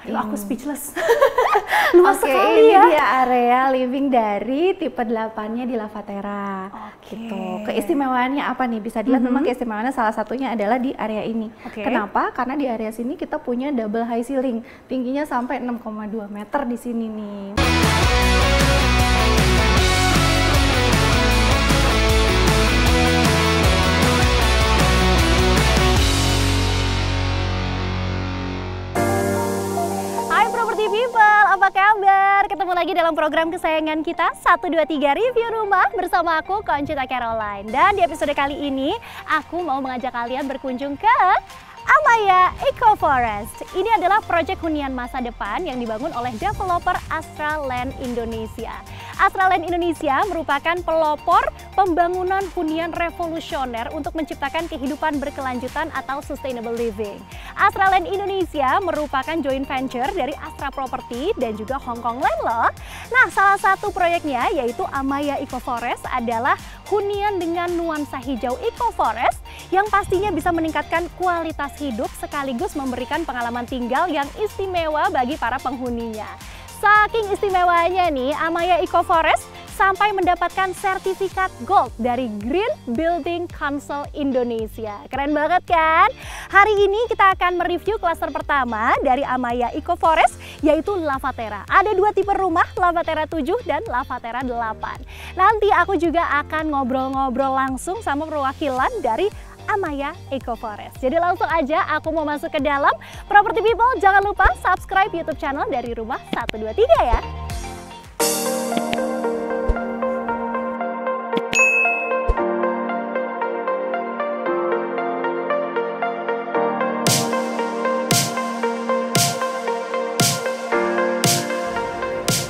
Aduh, aku speechless. Luas Oke, sekali ini ya. dia area living dari tipe 8-nya di Lavaterra. Oke. Gitu. Keistimewaannya apa nih? Bisa dilihat memang keistimewaannya salah satunya adalah di area ini. Oke. Kenapa? Karena di area sini kita punya double high ceiling. Tingginya sampai 6,2 meter di sini nih. Property People, apa kabar? Ketemu lagi dalam program kesayangan kita 123 Review Rumah bersama aku Conchita Caroline. Dan di episode kali ini aku mau mengajak kalian berkunjung ke Amaya Eco Forest. Ini adalah proyek hunian masa depan yang dibangun oleh developer Astra Land Indonesia. Astra Land Indonesia merupakan pelopor pembangunan hunian revolusioner untuk menciptakan kehidupan berkelanjutan atau sustainable living. Astra Land Indonesia merupakan joint venture dari Astra Property dan juga Hong Kong Land loh. Nah, salah satu proyeknya yaitu Amaya Eco Forest adalah hunian dengan nuansa hijau Eco Forest yang pastinya bisa meningkatkan kualitas hidup sekaligus memberikan pengalaman tinggal yang istimewa bagi para penghuninya. Saking istimewanya nih, Amaya Eco Forest sampai mendapatkan sertifikat Gold dari Green Building Council Indonesia. Keren banget kan? Hari ini kita akan mereview klaster pertama dari Amaya Eco Forest, yaitu Lavaterra. Ada dua tipe rumah, Lavaterra 7 dan Lavaterra 8. Nanti aku juga akan ngobrol-ngobrol langsung sama perwakilan dari Amaya Eco Forest. Jadi langsung aja aku mau masuk ke dalam. Property People, jangan lupa subscribe YouTube channel dari Rumah 123 ya.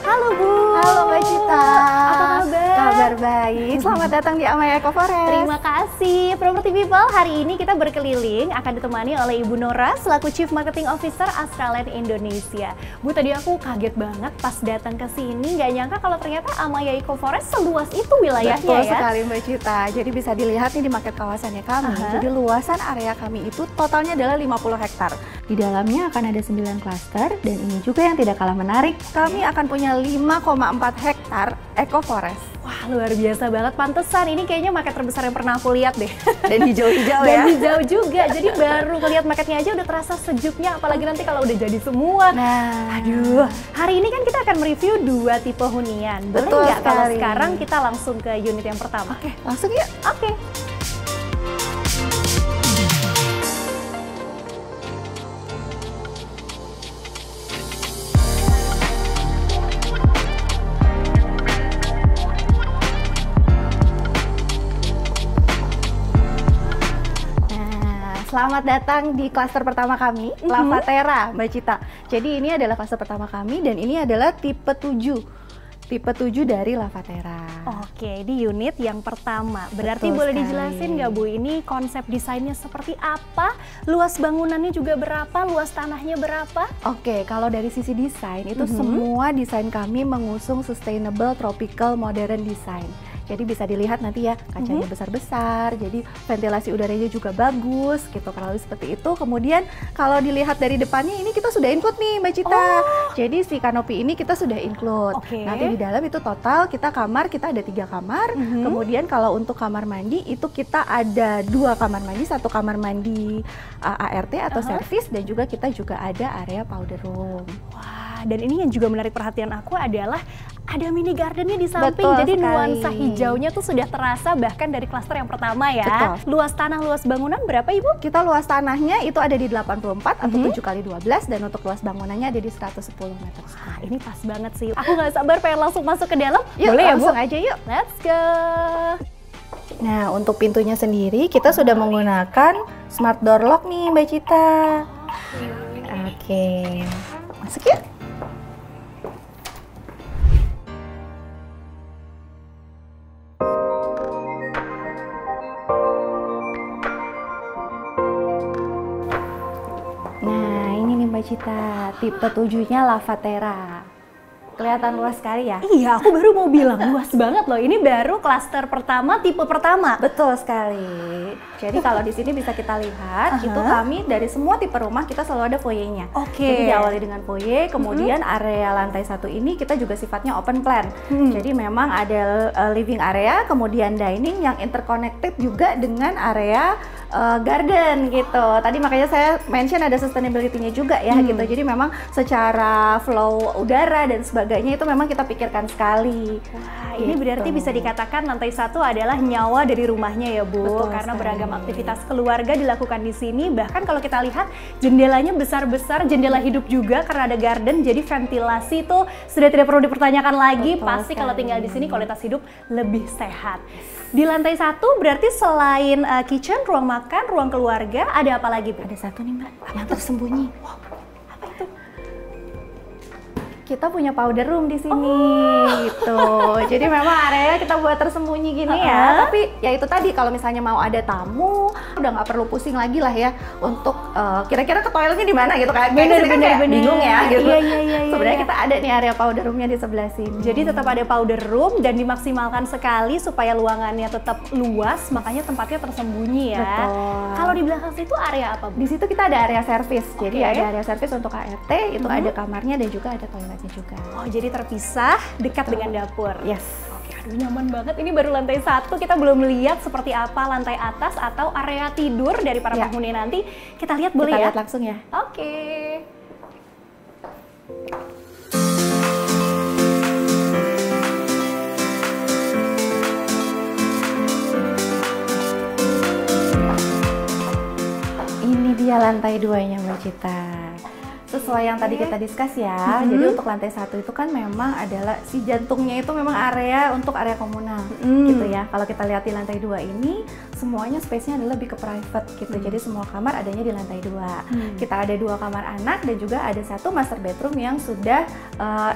Halo Bu. Halo Mbak Cita. Apa kabar? Kabar baik. Selamat datang di Amaya Eco Forest. Terima kasih Property People. Hari ini kita berkeliling akan ditemani oleh Ibu Nora selaku Chief Marketing Officer Astra Land Indonesia. Bu, tadi aku kaget banget pas datang ke sini, nggak nyangka kalau ternyata Amaya Eco Forest seluas itu wilayahnya. Betul ya. sekali Mbak Cita. Jadi bisa dilihat nih di market kawasannya kami. Jadi luasan area kami itu totalnya adalah 50 hektar. Di dalamnya akan ada 9 klaster dan ini juga yang tidak kalah menarik. Kami akan punya 5,4 hektar Eco Forest. Wah, luar biasa banget. Pantesan ini kayaknya market terbesar yang pernah aku lihat deh. Dan hijau-hijau Dan ya. hijau juga. Jadi baru ngeliat marketnya aja udah terasa sejuknya, apalagi nanti kalau udah jadi semua. Nah, Aduh, hari ini kan kita akan mereview dua tipe hunian. Boleh Betul nggak kalau sekali. sekarang kita langsung ke unit yang pertama? oke, langsung yuk. Oke. Selamat datang di klaster pertama kami, Lavaterra, Mbak Cita. Jadi ini adalah klaster pertama kami dan ini adalah tipe 7. Tipe 7 dari Lavaterra. Oke, di unit yang pertama. Berarti Betul boleh sekali. dijelasin nggak Bu, ini konsep desainnya seperti apa? Luas bangunannya juga berapa? Luas tanahnya berapa? Oke, kalau dari sisi desain itu semua desain kami mengusung sustainable tropical modern design. Jadi bisa dilihat nanti ya kacanya besar-besar, jadi ventilasi udaranya juga bagus gitu, kalau seperti itu. Kemudian kalau dilihat dari depannya ini kita sudah include nih Mbak Cita. Jadi si kanopi ini kita sudah include. Oke. Nanti di dalam itu total kita ada 3 kamar. Kemudian kalau untuk kamar mandi itu kita ada 2 kamar mandi, 1 kamar mandi ART atau servis dan juga kita juga ada area powder room. Wah, dan ini yang juga menarik perhatian aku adalah ada mini gardennya di samping. Betul Jadi sekali. nuansa hijaunya tuh sudah terasa bahkan dari klaster yang pertama ya. Betul. Luas tanah, luas bangunan berapa Ibu? Kita luas tanahnya itu ada di 84 atau 7 kali 12 dan untuk luas bangunannya ada di 110 meter. Wah, ini pas banget sih. Aku nggak sabar pengen langsung masuk ke dalam. Yuk, Boleh ya Bu? langsung aja yuk. Let's go. Nah, untuk pintunya sendiri kita sudah menggunakan smart door lock nih Mbak Cita. Oke, masuk yuk. Nah, ini nih Mbak Cita, tipe 7-nya Lavaterra. Kelihatan luas sekali ya? Iya, aku baru mau bilang luas banget loh. Ini baru klaster pertama, tipe pertama. Betul sekali. Jadi kalau di sini bisa kita lihat, itu kami dari semua tipe rumah kita selalu ada foyernya. Jadi diawali dengan foyer, kemudian area lantai 1 ini kita juga sifatnya open plan. Jadi memang ada living area, kemudian dining yang interconnected juga dengan area garden gitu. Tadi makanya saya mention ada sustainability-nya juga ya gitu. Jadi memang secara flow udara dan sebagainya itu memang kita pikirkan sekali. Wah, ini berarti bisa dikatakan lantai 1 adalah nyawa dari rumahnya ya Bu. Betul Karena sekali. beragam aktivitas keluarga dilakukan di sini. Bahkan kalau kita lihat jendelanya besar-besar, jendela hidup juga karena ada garden. Jadi ventilasi itu sudah tidak perlu dipertanyakan lagi. Betul Pasti kalau sekali. tinggal di sini kualitas hidup lebih sehat. Di lantai 1 berarti selain kitchen, ruang makan, ruang keluarga, ada apa lagi Bu? Ada satu nih Mbak, yang tersembunyi. Apa itu? Kita punya powder room di sini gitu. Jadi memang area kita buat tersembunyi gini ya. Tapi ya itu tadi kalau misalnya mau ada tamu, udah nggak perlu pusing lagi lah ya untuk kira-kira ke toiletnya di mana gitu kan. Kayak kayak bingung ya gitu. Iya. Sebenarnya kita ada nih area powder roomnya di sebelah sini. Jadi tetap ada powder room dan dimaksimalkan sekali supaya luangannya tetap luas, makanya tempatnya tersembunyi ya. Betul. Kalau di belakang situ area apa Bu? Di situ kita ada area service. Jadi Oke. ada area service untuk ART, itu ada kamarnya dan juga ada toiletnya juga. Oh jadi terpisah, dekat dengan dapur. Yes. Oke, aduh nyaman banget. Ini baru lantai 1, kita belum lihat seperti apa lantai atas atau area tidur dari para penghuni nanti. Kita lihat boleh Kita ya? lihat langsung ya. Oke. Ini dia lantai 2-nya Mbak Cita. Sesuai yang tadi kita discuss ya. Jadi untuk lantai 1 itu kan memang adalah si jantungnya itu memang area untuk area komunal gitu ya. Kalau kita lihat di lantai 2 ini semuanya space-nya adalah lebih ke private gitu. Jadi semua kamar adanya di lantai 2. Kita ada 2 kamar anak dan juga ada 1 master bedroom yang sudah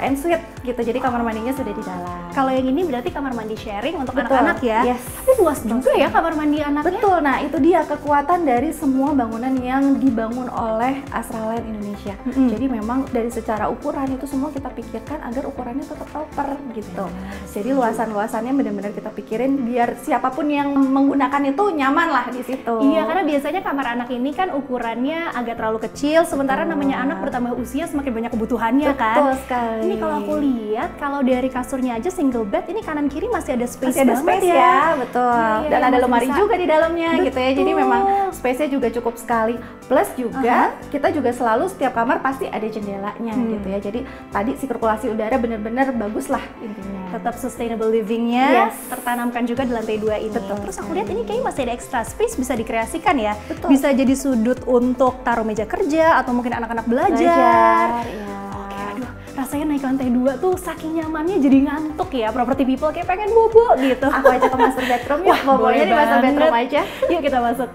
ensuite gitu. Jadi kamar mandinya sudah di dalam. Kalau yang ini berarti kamar mandi sharing untuk Betul. anak-anak ya? Yes. Tapi luas juga ya kamar mandi anaknya? Betul, nah itu dia kekuatan dari semua bangunan yang dibangun oleh Astra Land Indonesia. Jadi memang dari secara ukuran itu semua kita pikirkan agar ukurannya tetap proper gitu. Jadi luasan-luasannya benar-benar kita pikirin biar siapapun yang menggunakan itu nyaman lah di situ. Iya, karena biasanya kamar anak ini kan ukurannya agak terlalu kecil, sementara namanya anak bertambah usia semakin banyak kebutuhannya kan. Betul sekali. Ini kalau aku lihat, kalau dari kasurnya aja single bed, ini kanan kiri masih ada space Masih ada banget space ya, betul. Iya, Dan ada masih lemari bisa. juga di dalamnya gitu ya. Jadi Betul. memang space-nya juga cukup sekali. Plus juga kita juga selalu setiap kamar pasti ada jendelanya gitu ya. Jadi tadi sirkulasi udara benar-benar bagus lah intinya. Tetap sustainable living-nya Yes. tertanamkan juga di lantai 2 ini. Betul Terus aku sekali. lihat ini kayaknya masih ada extra space bisa dikreasikan ya. Betul. Bisa jadi sudut untuk taruh meja kerja atau mungkin anak-anak belajar. ya. Oke, aduh, rasanya naik lantai 2 tuh saking nyamannya jadi ngantuk ya. Property people kayak pengen bobo gitu. Aku aja ke master bedroom yuk, bobonya di master bedroom aja. Yuk kita masuk.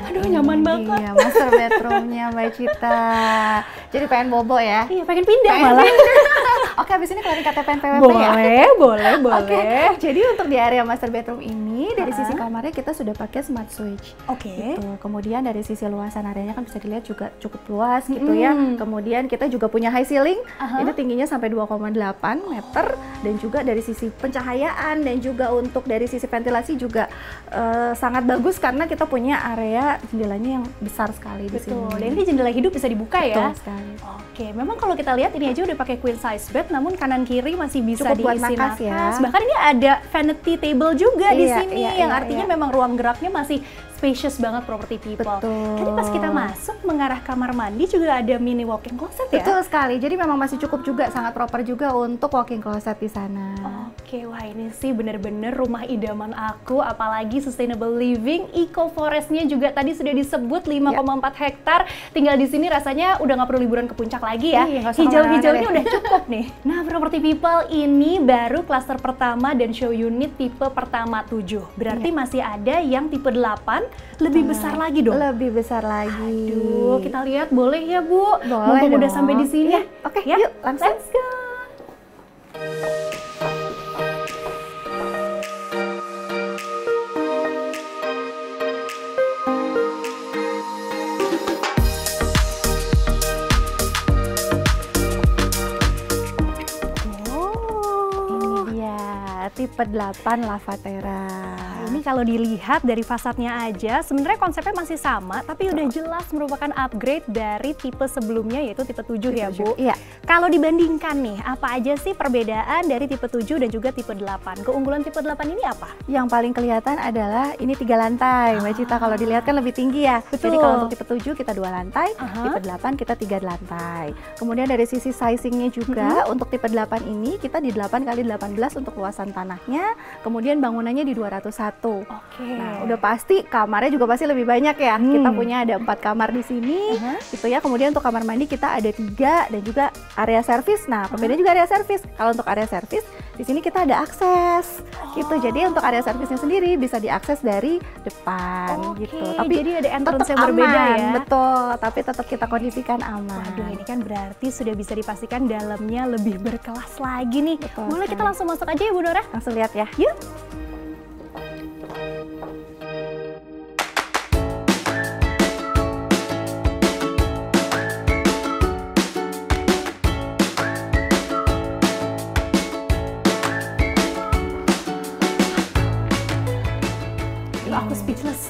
Aduh, nyaman banget. Iya, master bedroomnya Mbak Cita. Jadi pengen bobo ya? Iya, pengen pindah Pengen malah. Oke, habis ini keluarin KTP PWP ya? Boleh. Oke, jadi untuk di area master bedroom ini dari sisi kamarnya kita sudah pakai smart switch. Oke. Gitu. Kemudian dari sisi luasan areanya kan bisa dilihat juga cukup luas gitu ya. Kemudian kita juga punya high ceiling, itu tingginya sampai 2,8 meter dan juga dari sisi pencahayaan dan juga untuk dari sisi ventilasi juga sangat bagus karena kita punya area jendelanya yang besar sekali di Betul. sini. Dan ini jendela hidup bisa dibuka ya. Betul sekali. Oke, memang kalau kita lihat ini aja udah pakai queen size bed, namun kanan kiri masih bisa Cukup buat diisi nakas ya. Bahkan ini ada vanity table juga di Iya, sini, iya, yang iya, artinya iya. memang ruang geraknya masih spacious banget property people. Betul. Tadi pas kita masuk mengarah kamar mandi juga ada mini walk-in closet ya. Betul sekali. Jadi memang masih cukup juga, sangat proper juga untuk walk-in closet di sana. Oke, wah ini sih bener-bener rumah idaman aku, apalagi sustainable living, eco forestnya juga tadi sudah disebut 5,4 hektar. Tinggal di sini rasanya udah nggak perlu liburan ke puncak lagi ya. Iya, nggak usah Hijau-hijaunya kemana-mana udah cukup nih. Nah, property people ini baru klaster pertama dan show unit tipe pertama 7. Berarti masih ada yang tipe 8, lebih besar lagi dong. Lebih besar lagi. Aduh, kita lihat boleh ya Bu? Boleh Mumpung udah dong. sampai di sini. Ya, oke, yuk, langsung. Let's go. tipe 8 Lavatera. Ini kalau dilihat dari fasadnya aja, sebenarnya konsepnya masih sama, tapi udah jelas merupakan upgrade dari tipe sebelumnya, yaitu tipe 7 ya Bu? Iya. Kalau dibandingkan nih, apa aja sih perbedaan dari tipe 7 dan juga tipe 8? Keunggulan tipe 8 ini apa? Yang paling kelihatan adalah ini 3 lantai, Mbak Cita. Kalau dilihat kan lebih tinggi ya. Betul. Jadi kalau untuk tipe 7 kita 2 lantai, tipe 8 kita 3 lantai. Kemudian dari sisi sizingnya juga, untuk tipe 8 ini kita di 8 kali 18 untuk luasan tanahnya, kemudian bangunannya di 201. Oke. Nah, udah pasti kamarnya juga pasti lebih banyak ya. Kita punya ada 4 kamar di sini, gitu ya. Kemudian untuk kamar mandi kita ada 3 dan juga area servis. Nah, perbedaannya juga area servis. Kalau untuk area servis di sini kita ada akses, gitu. Jadi untuk area servisnya sendiri bisa diakses dari depan, gitu. Tapi jadi ada entrance tetap yang berbeda aman, ya. betul. Tapi tetap kita kondisikan aman. Waduh, ini kan berarti sudah bisa dipastikan dalamnya lebih berkelas lagi nih. Betul Boleh kita sekali. langsung masuk aja ya Bu Nora? Langsung lihat ya. Yuk. Aku speechless.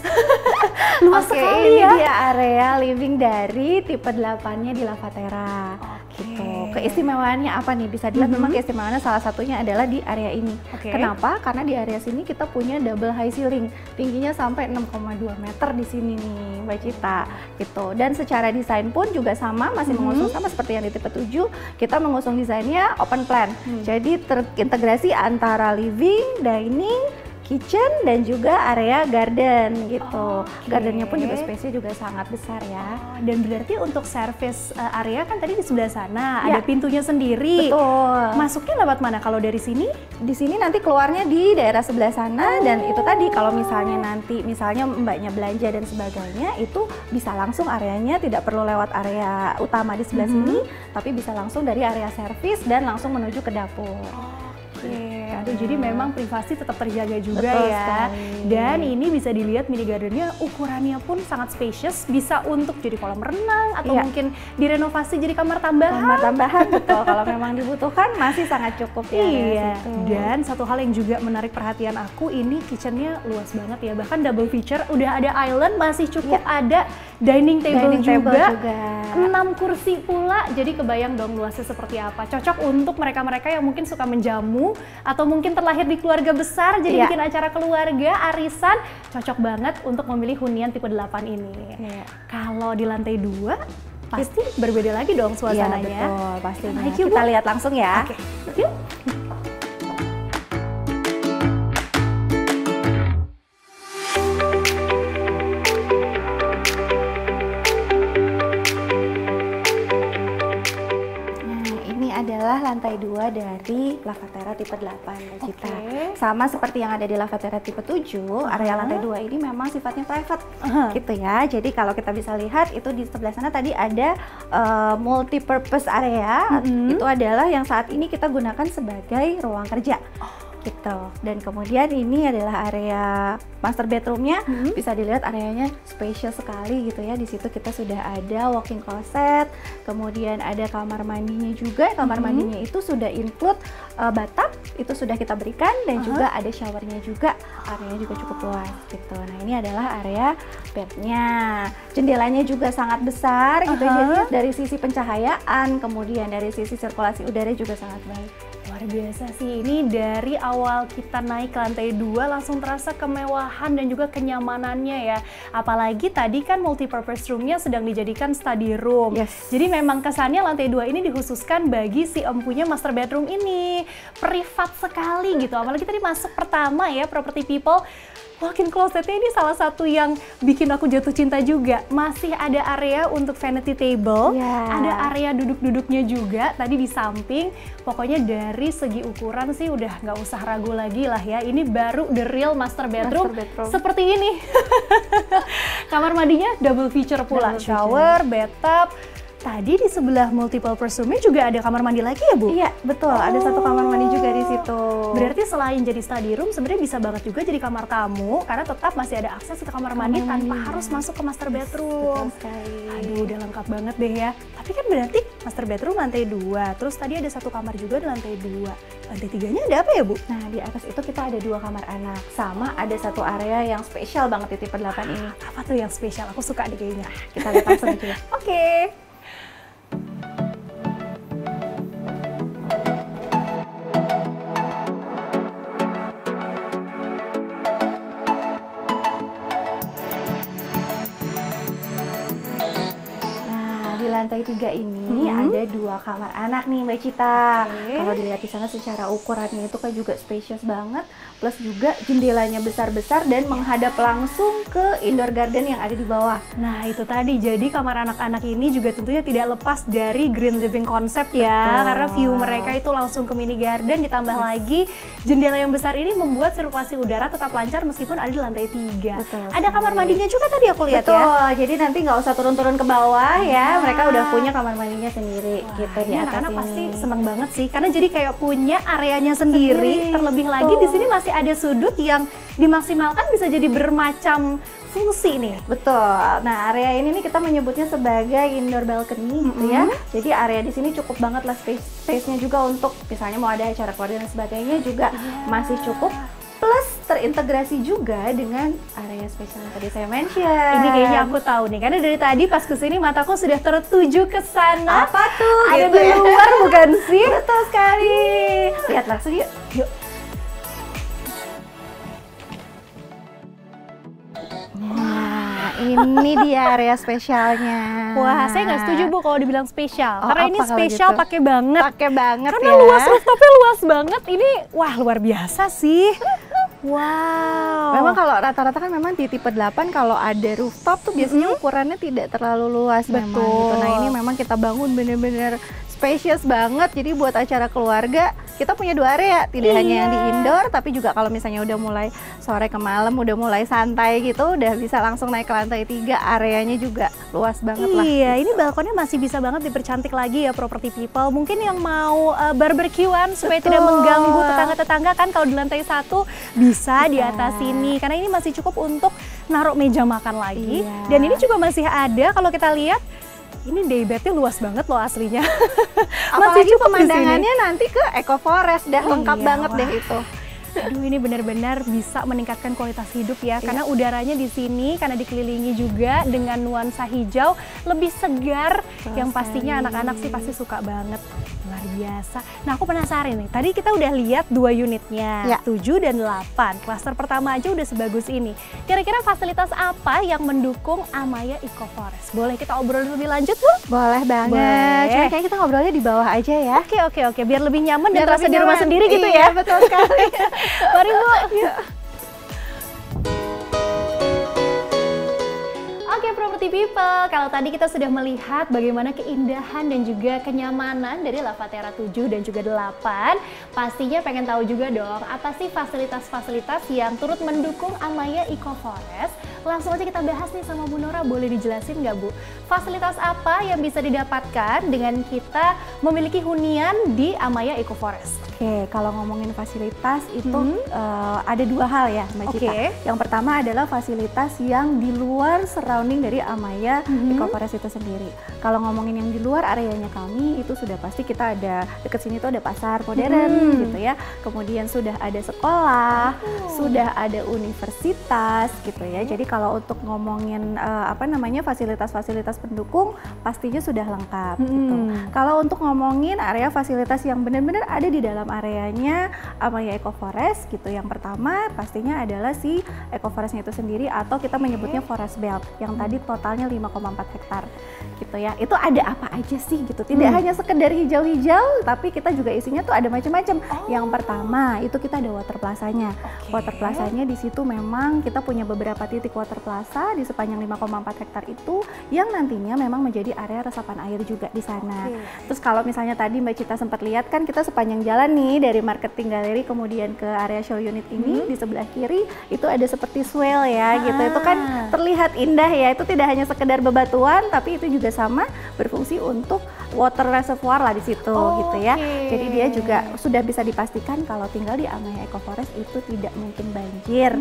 Luas Oke, sekali ini ya. dia area living dari tipe 8-nya di Lavatera. Gitu. Keistimewaannya apa nih? Bisa dilihat memang keistimewaannya salah satunya adalah di area ini. Oke. Kenapa? Karena di area sini kita punya double high ceiling. Tingginya sampai 6,2 meter di sini nih, Mbak Cita. Gitu. Dan secara desain pun juga sama, masih mengusung sama seperti yang di tipe 7. Kita mengusung desainnya open plan. Jadi terintegrasi antara living, dining, kitchen dan juga area garden gitu. Gardennya pun juga space-nya juga sangat besar ya. Dan berarti untuk service area kan tadi di sebelah sana, Ya. ada pintunya sendiri. Betul. Masuknya lewat mana kalau dari sini? Di sini nanti keluarnya di daerah sebelah sana dan itu tadi kalau misalnya nanti misalnya mbaknya belanja dan sebagainya itu bisa langsung areanya tidak perlu lewat area utama di sebelah sini, tapi bisa langsung dari area servis dan langsung menuju ke dapur. Oke, aduh jadi memang privasi tetap terjaga juga Betul ya. sekali. Dan ini bisa dilihat mini gardennya ukurannya pun sangat spacious, bisa untuk jadi kolam renang atau Iya. mungkin direnovasi jadi kamar tambahan. Kamar tambahan betul kalau memang dibutuhkan masih sangat cukup ya. Iya, situ. dan satu hal yang juga menarik perhatian aku, ini kitchennya luas banget ya, bahkan double feature, udah ada island, masih cukup ada dining table, Dining table juga, juga. 6 kursi pula, jadi kebayang dong luasnya seperti apa. Cocok untuk mereka-mereka yang mungkin suka menjamu, atau mungkin terlahir di keluarga besar, jadi Iya. bikin acara keluarga, arisan, cocok banget untuk memilih hunian tipe 8 ini. Iya. Kalau di lantai 2, pasti berbeda lagi dong Iya suasananya. betul pastinya. Baik, yuk, Kita Bu. lihat langsung ya. Oke, yuk. Nah, ini adalah lantai 2 dari Lavatera tipe 8 Mbak Cita. Oke. Sama seperti yang ada di Lavatera tipe 7, area lantai 2 ini memang sifatnya private gitu ya. Jadi kalau kita bisa lihat itu di sebelah sana tadi ada multi-purpose area. Itu adalah yang saat ini kita gunakan sebagai ruang kerja. Gitu. Dan kemudian ini adalah area master bedroomnya, bisa dilihat areanya spacious sekali gitu ya. Di situ kita sudah ada walk-in closet, kemudian ada kamar mandinya juga. Kamar mandinya itu sudah include bathtub, itu sudah kita berikan, dan juga ada showernya juga. Areanya juga cukup luas gitu. Nah ini adalah area bednya. Jendelanya juga sangat besar gitu. Jadi dari sisi pencahayaan, kemudian dari sisi sirkulasi udara juga sangat baik. Luar biasa sih, ini dari awal kita naik ke lantai 2 langsung terasa kemewahan dan juga kenyamanannya ya. Apalagi tadi kan multipurpose room-nya sedang dijadikan study room. Yes. Jadi memang kesannya lantai 2 ini dikhususkan bagi si empunya master bedroom ini. Privat sekali gitu, apalagi tadi masuk pertama ya, property people. Walk-in closetnya ini salah satu yang bikin aku jatuh cinta juga. Masih ada area untuk vanity table, ada area duduk-duduknya juga tadi di samping. Pokoknya dari segi ukuran sih udah nggak usah ragu lagi lah ya. Ini baru the real master bedroom, seperti ini. Kamar mandinya double feature pula, shower, bathtub. Tadi di sebelah multiple room-nya juga ada kamar mandi lagi ya Bu? Iya betul, ada satu kamar mandi juga di situ. Berarti selain jadi study room, sebenarnya bisa banget juga jadi kamar tamu karena tetap masih ada akses ke kamar mandi tanpa harus masuk ke master bedroom. Betul sekali. Aduh, udah lengkap banget deh ya. Tapi kan berarti master bedroom lantai 2, terus tadi ada satu kamar juga di lantai 2. Lantai 3-nya ada apa ya, Bu? Nah, di atas itu kita ada 2 kamar anak, sama ada satu area yang spesial banget di tipe 8 ini. Apa tuh yang spesial? Aku suka deh kayaknya. Kita lihat langsung aja ya. Oke. Di lantai 3 ini ada 2 kamar anak nih Mbak Cita. Kalau dilihat di sana secara ukurannya itu kan juga spacious banget, plus juga jendelanya besar-besar dan menghadap langsung ke indoor garden yang ada di bawah. Nah itu tadi, jadi kamar anak-anak ini juga tentunya tidak lepas dari green living concept ya. Karena view mereka itu langsung ke mini garden, ditambah lagi jendela yang besar ini membuat sirkulasi udara tetap lancar meskipun ada di lantai 3. Ada kamar mandinya juga tadi aku lihat ya. Jadi nanti nggak usah turun-turun ke bawah ya, mereka udah punya kamar mandinya sendiri. Gitu di atas anak-anak ini. pasti seneng banget sih, karena jadi kayak punya areanya sendiri. Terlebih lagi di sini masih ada sudut yang dimaksimalkan bisa jadi bermacam fungsi nih. Betul. Nah, area ini nih kita menyebutnya sebagai indoor balcony gitu ya. Jadi area di sini cukup banget lah space-nya juga untuk misalnya mau ada acara keluarga dan sebagainya juga masih cukup. Plus terintegrasi juga dengan area spesial yang tadi saya mention. Ini kayaknya aku tahu nih, karena dari tadi pas kesini mataku sudah tertuju ke sana. Apa tuh? Ada Gitu di ya? luar bukan sih? Betul sekali. Lihat langsung yuk. Yuk. Nah, ini dia area spesialnya. Wah, saya nggak setuju Bu kalau dibilang spesial. Oh, karena ini apa kalau spesial gitu? pakai banget. Pakai banget Karena ya. luas, rooftopnya luas banget. Ini wah luar biasa sih. Wow. Memang kalau rata-rata kan memang di tipe 8 kalau ada rooftop tuh biasanya ukurannya tidak terlalu luas memang gitu. Nah, ini memang kita bangun bener-bener spacious banget. Jadi buat acara keluarga kita punya 2 area, tidak hanya yang di indoor tapi juga kalau misalnya udah mulai sore ke malam, udah mulai santai gitu, udah bisa langsung naik ke lantai 3, areanya juga luas banget lah. Iya, ini balkonnya masih bisa banget dipercantik lagi ya property people. Mungkin yang mau barbekyuan supaya tidak mengganggu tetangga-tetangga kan kalau di lantai 1 bisa di atas sini. Karena ini masih cukup untuk naruh meja makan lagi. Dan ini juga masih ada kalau kita lihat. Ini daybednya luas banget loh aslinya. Apalagi pemandangannya nanti ke Eco Forest, dah lengkap banget deh itu. Aduh, ini benar-benar bisa meningkatkan kualitas hidup ya, karena udaranya di sini karena dikelilingi juga dengan nuansa hijau lebih segar, yang pastinya anak-anak sih pasti suka banget. Luar biasa. Nah, aku penasaran nih. Tadi kita udah lihat 2 unitnya, 7 dan 8. Klaster pertama aja udah sebagus ini. Kira-kira fasilitas apa yang mendukung Amaya Eco Forest? Boleh kita obrol lebih lanjut, Bu? Boleh banget. Cuma kayak kita ngobrolnya di bawah aja ya. Oke. Biar lebih nyaman dan terasa di rumah sendiri gitu ya. Betul sekali. Mari Bu. Oke Property People, kalau tadi kita sudah melihat bagaimana keindahan dan juga kenyamanan dari Lavaterra 7 dan juga 8, pastinya pengen tahu juga dong apa sih fasilitas-fasilitas yang turut mendukung Amaya Eco Forest. Langsung aja kita bahas nih sama Bu Nora, boleh dijelasin nggak Bu? Fasilitas apa yang bisa didapatkan dengan kita memiliki hunian di Amaya Eco Forest? Oke, kalau ngomongin fasilitas itu ada 2 hal ya Mbak Cita. Yang pertama adalah fasilitas yang di luar surrounding dari Amaya Eco Forest itu sendiri. Kalau ngomongin yang di luar areanya kami, itu sudah pasti kita ada, deket sini tuh ada pasar modern gitu ya. Kemudian sudah ada sekolah, sudah ada universitas gitu ya. Jadi kalau untuk ngomongin fasilitas-fasilitas pendukung pastinya sudah lengkap gitu. Kalau untuk ngomongin area fasilitas yang benar-benar ada di dalam areanya Amaya Eco Forest gitu, yang pertama pastinya adalah si Eco Forestnya itu sendiri atau kita menyebutnya Forest Belt yang tadi totalnya 5,4 hektar gitu ya. Itu ada apa aja sih gitu, tidak hanya sekedar hijau-hijau tapi kita juga isinya tuh ada macam-macam. Yang pertama itu kita ada water plaza-nya. Water plaza-nya di situ memang kita punya beberapa titik water plaza di sepanjang 5,4 hektar itu yang nantinya memang menjadi area resapan air juga di sana. Terus kalau misalnya tadi Mbak Cita sempat lihat kan kita sepanjang jalan nih dari marketing galeri kemudian ke area show unit ini di sebelah kiri itu ada seperti swale ya gitu. Itu kan terlihat indah ya. Itu tidak hanya sekedar bebatuan, tapi itu juga sama berfungsi untuk water reservoir lah di situ gitu ya. Jadi dia juga sudah bisa dipastikan kalau tinggal di Amaya Eco Forest itu tidak mungkin banjir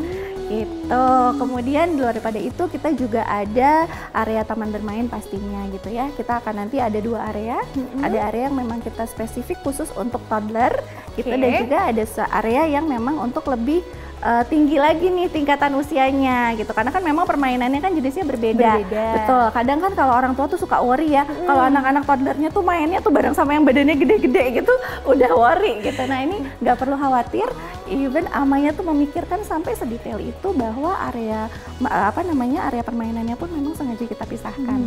gitu. Kemudian luar daripada itu kita juga ada area taman bermain pastinya gitu ya. Kita akan nanti ada 2 area. Ada area yang memang kita spesifik khusus untuk toddler gitu, dan juga ada area yang memang untuk lebih tinggi lagi nih tingkatan usianya gitu, karena kan memang permainannya kan jenisnya berbeda. Betul, kadang kan kalau orang tua tuh suka worry ya, kalau anak-anak toddlernya tuh mainnya tuh bareng sama yang badannya gede-gede gitu, udah worry gitu. Nah ini nggak perlu khawatir, even Amaya tuh memikirkan sampai sedetail itu bahwa area area permainannya pun memang sengaja kita pisahkan.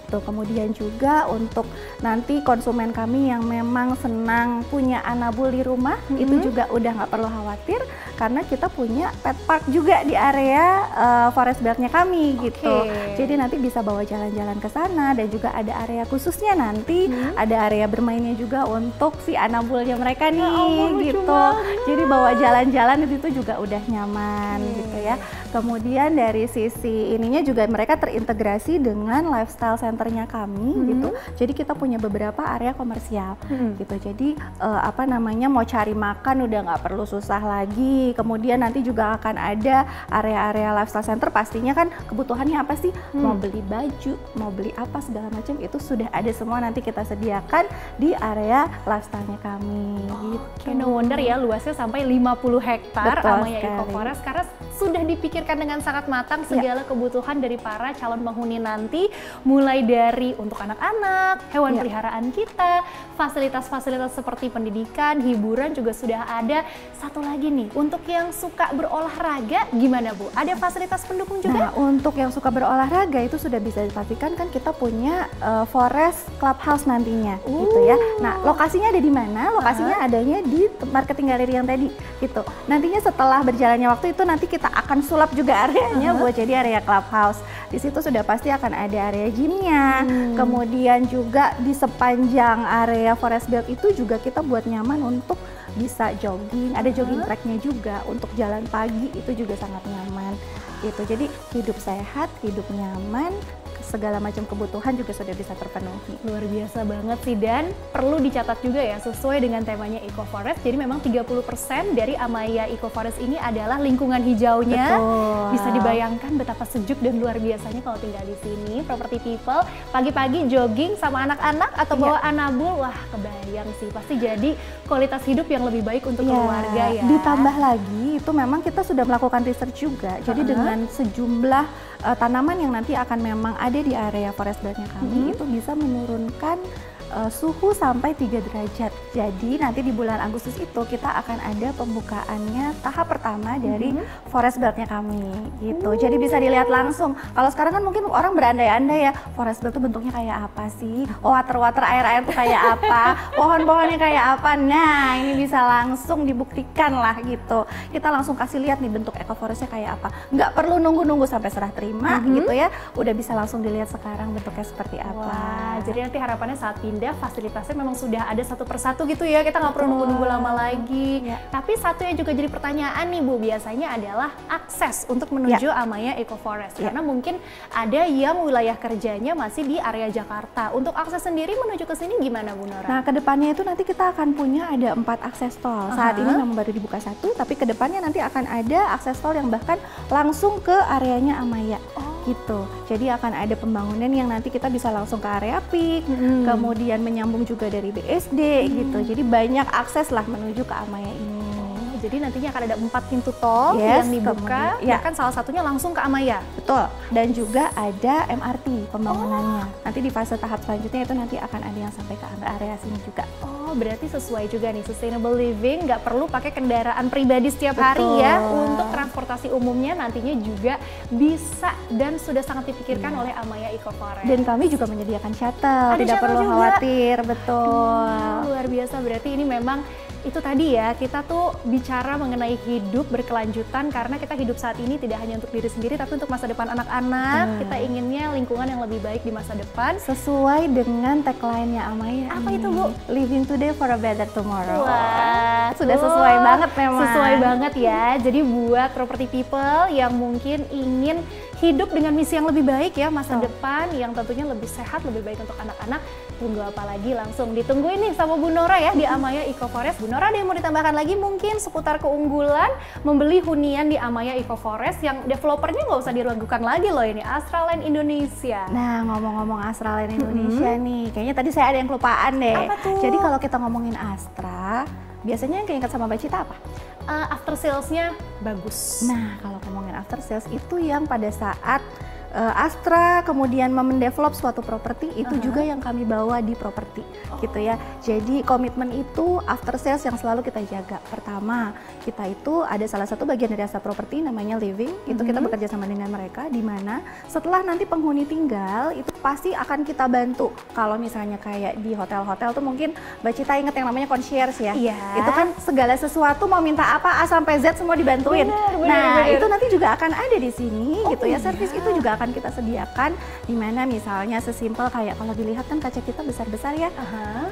Kemudian juga untuk nanti konsumen kami yang memang senang punya anabul di rumah, itu juga udah nggak perlu khawatir karena kita punya pet park juga di area forest beltnya kami gitu. Jadi nanti bisa bawa jalan-jalan ke sana, dan juga ada area khususnya nanti ada area bermainnya juga untuk si anabulnya mereka nih gitu. Jadi bawa jalan-jalan itu juga udah nyaman gitu ya. Kemudian dari sisi ininya juga mereka terintegrasi dengan lifestyle centernya kami gitu. Jadi kita punya beberapa area komersial gitu. Jadi mau cari makan udah nggak perlu susah lagi. Kemudian nanti juga akan ada area-area lifestyle center, pastinya kan kebutuhannya apa sih? Mau beli baju, mau beli apa segala macam itu sudah ada semua nanti kita sediakan di area lifestyle-nya kami gitu. No wonder ya luasnya sampai 50 hektar Amaya Eco sekali. Forest, karena sudah dipikirkan dengan sangat matang segala kebutuhan dari para calon penghuni nanti, mulai dari untuk anak-anak, hewan peliharaan kita, fasilitas-fasilitas seperti pendidikan, hiburan juga sudah ada. Satu lagi nih, untuk yang suka berolahraga gimana Bu? Ada fasilitas pendukung juga? Nah, untuk yang suka berolahraga itu sudah bisa dipastikan kan kita punya Forest Clubhouse nantinya gitu ya. Nah, lokasinya ada di mana? Lokasinya adanya di marketing galeri yang tadi gitu. Nantinya setelah berjalannya waktu itu nanti kita akan sulap juga areanya buat jadi area clubhouse. Di situ sudah pasti akan ada area gymnya. Kemudian juga di sepanjang area forest belt itu juga kita buat nyaman untuk bisa jogging. Ada jogging tracknya juga untuk jalan pagi, itu juga sangat nyaman gitu. Jadi hidup sehat, hidup nyaman, segala macam kebutuhan juga sudah bisa terpenuhi. Luar biasa banget sih, dan perlu dicatat juga ya sesuai dengan temanya Eco Forest. Jadi memang 30% dari Amaya Eco Forest ini adalah lingkungan hijaunya. Betul. Bisa dibayangkan betapa sejuk dan luar biasanya kalau tinggal di sini. Property people pagi-pagi jogging sama anak-anak atau bawa anabul, wah kebayang sih, pasti jadi kualitas hidup yang lebih baik untuk keluarga ya. Ditambah lagi itu memang kita sudah melakukan research juga. Jadi dengan sejumlah tanaman yang nanti akan memang ada di area forest beltnya kami itu bisa menurunkan suhu sampai 3 derajat. Jadi nanti di bulan Agustus itu kita akan ada pembukaannya tahap pertama dari forest beltnya kami gitu. Jadi bisa dilihat langsung. Kalau sekarang kan mungkin orang berandai-andai ya, forest belt itu bentuknya kayak apa sih? Water air itu kayak apa? Pohon-pohonnya kayak apa? Nah, ini bisa langsung dibuktikan lah gitu. Kita langsung kasih lihat nih bentuk eco forestnya kayak apa. Nggak perlu nunggu-nunggu sampai serah terima gitu ya. Udah bisa langsung dilihat sekarang bentuknya seperti apa. Wah, jadi nanti harapannya saat pindah fasilitasnya memang sudah ada satu persatu gitu ya, kita nggak perlu nunggu-nunggu lama lagi. Tapi satu yang juga jadi pertanyaan nih Bu, biasanya adalah akses untuk menuju Amaya Eco Forest, karena mungkin ada yang wilayah kerjanya masih di area Jakarta. Untuk akses sendiri menuju ke sini gimana Bu Nora? Nah, kedepannya itu nanti kita akan punya ada 4 akses tol. Saat ini memang baru dibuka 1, tapi kedepannya nanti akan ada akses tol yang bahkan langsung ke areanya Amaya. Gitu. Jadi akan ada pembangunan yang nanti kita bisa langsung ke area PIK, kemudian menyambung juga dari BSD gitu. Jadi banyak akses lah menuju ke Amaya ini. Jadi nantinya akan ada 4 pintu tol yang dibuka, bahkan salah satunya langsung ke Amaya. Betul. Dan juga ada MRT pembangunannya. Nanti di fase tahap selanjutnya itu nanti akan ada yang sampai ke area sini juga. Oh, berarti sesuai juga nih, sustainable living, nggak perlu pakai kendaraan pribadi setiap hari ya. Untuk transportasi umumnya nantinya juga bisa dan sudah sangat dipikirkan oleh Amaya Eco Forest. Dan kami juga menyediakan shuttle, tidak perlu khawatir, betul. Luar biasa, berarti ini memang itu tadi ya, kita tuh bicara mengenai hidup berkelanjutan, karena kita hidup saat ini tidak hanya untuk diri sendiri tapi untuk masa depan anak-anak. Kita inginnya lingkungan yang lebih baik di masa depan sesuai dengan tagline-nya Amaya. Apa itu Bu? Living today for a better tomorrow. Wah, sudah sesuai banget memang. Sesuai banget ya. Jadi buat property people yang mungkin ingin hidup dengan misi yang lebih baik ya, masa depan yang tentunya lebih sehat, lebih baik untuk anak-anak. Tunggu apa lagi, langsung ditungguin nih sama Bu Nora ya di Amaya Eco Forest. Bu Nora, ada yang mau ditambahkan lagi mungkin seputar keunggulan membeli hunian di Amaya Eco Forest yang developernya nggak usah diragukan lagi loh, ini Astra Land Indonesia. Nah, ngomong-ngomong Astra Land Indonesia nih, kayaknya tadi saya ada yang kelupaan deh. Apa tuh? Jadi kalau kita ngomongin Astra, biasanya yang keinget sama Mbak Cita apa? After sales-nya bagus. Nah, kalau ngomongin after sales itu yang pada saat Astra kemudian mendevelop suatu properti itu juga yang kami bawa di properti gitu ya. Jadi komitmen itu after sales yang selalu kita jaga. Pertama, kita itu ada salah satu bagian dari Astra Property namanya living, itu kita bekerja sama dengan mereka di mana setelah nanti penghuni tinggal itu pasti akan kita bantu. Kalau misalnya kayak di hotel-hotel tuh mungkin Mbak Cita inget yang namanya concierge ya. Iya. Itu kan segala sesuatu mau minta apa A sampai Z semua dibantuin. Bener. Itu nanti juga akan ada di sini gitu ya. Servis itu juga akan kita sediakan, dimana misalnya sesimpel kayak kalau dilihat kan kaca kita besar-besar ya.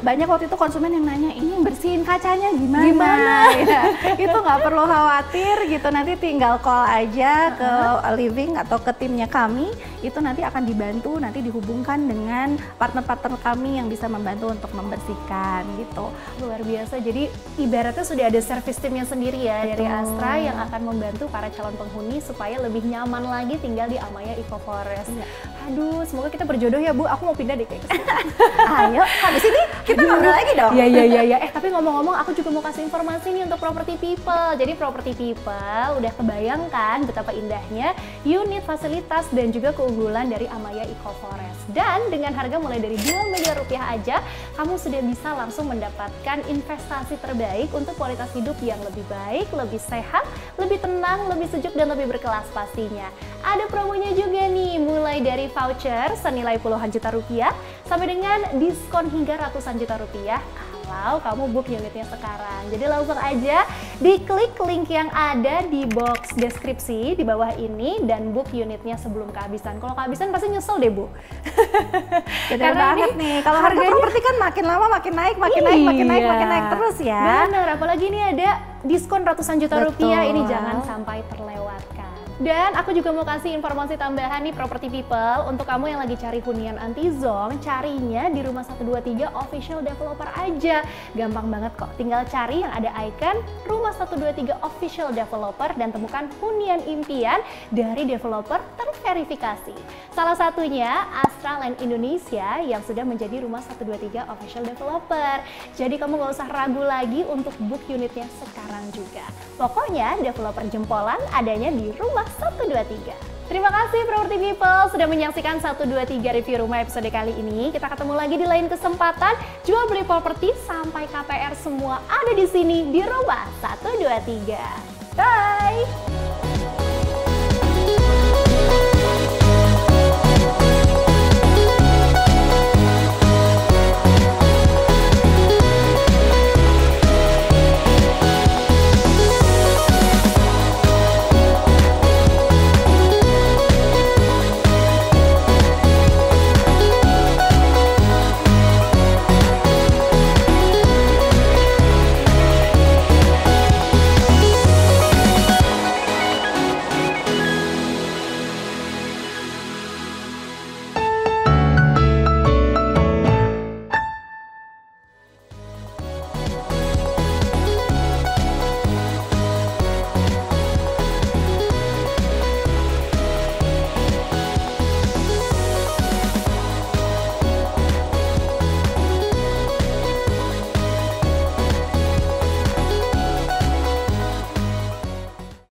Banyak waktu itu konsumen yang nanya, ini yang bersihin kacanya gimana? Ya, itu nggak perlu khawatir gitu, nanti tinggal call aja ke living atau ke timnya kami, itu nanti akan dibantu, nanti dihubungkan dengan partner-partner kami yang bisa membantu untuk membersihkan gitu. Luar biasa, jadi ibaratnya sudah ada service timnya sendiri ya. Betul. Dari Astra yang akan membantu para calon penghuni supaya lebih nyaman lagi tinggal di Amaya Eco Forest. Aduh, semoga kita berjodoh ya Bu, aku mau pindah deh kayak kesini. Ayo, habis ini kita ngobrol lagi dong. Iya. Tapi ngomong-ngomong, aku juga mau kasih informasi nih untuk Property People. Jadi Property People udah kebayangkan betapa indahnya unit, fasilitas, dan juga keunggulan dari Amaya Eco Forest. Dan dengan harga mulai dari 2 miliar rupiah aja, kamu sudah bisa langsung mendapatkan investasi terbaik untuk kualitas hidup yang lebih baik, lebih sehat, lebih tenang, lebih sejuk, dan lebih berkelas pastinya. Ada promonya juga nih, mulai dari voucher senilai puluhan juta rupiah sampai dengan diskon hingga ratusan juta rupiah kalau kamu book unitnya sekarang. Jadi langsung aja diklik link yang ada di box deskripsi di bawah ini dan book unitnya sebelum kehabisan. Kalau kehabisan pasti nyesel deh Bu. Karena banget nih, kalau harga properti kan makin lama makin naik terus ya. Bener, apalagi ini ada diskon ratusan juta rupiah, ini jangan sampai terlewatkan. Dan aku juga mau kasih informasi tambahan nih Property People, untuk kamu yang lagi cari hunian anti-zonk, carinya di Rumah 123 Official Developer aja. Gampang banget kok, tinggal cari yang ada icon Rumah 123 Official Developer dan temukan hunian impian dari developer terverifikasi. Salah satunya Astra Land Indonesia yang sudah menjadi Rumah 123 Official Developer. Jadi kamu gak usah ragu lagi untuk book unitnya sekarang juga. Pokoknya developer jempolan adanya di Rumah 123. Terima kasih Property People sudah menyaksikan 123 review rumah episode kali ini. Kita ketemu lagi di lain kesempatan. Jual beli properti sampai KPR semua ada di sini di Rumah 123. Bye.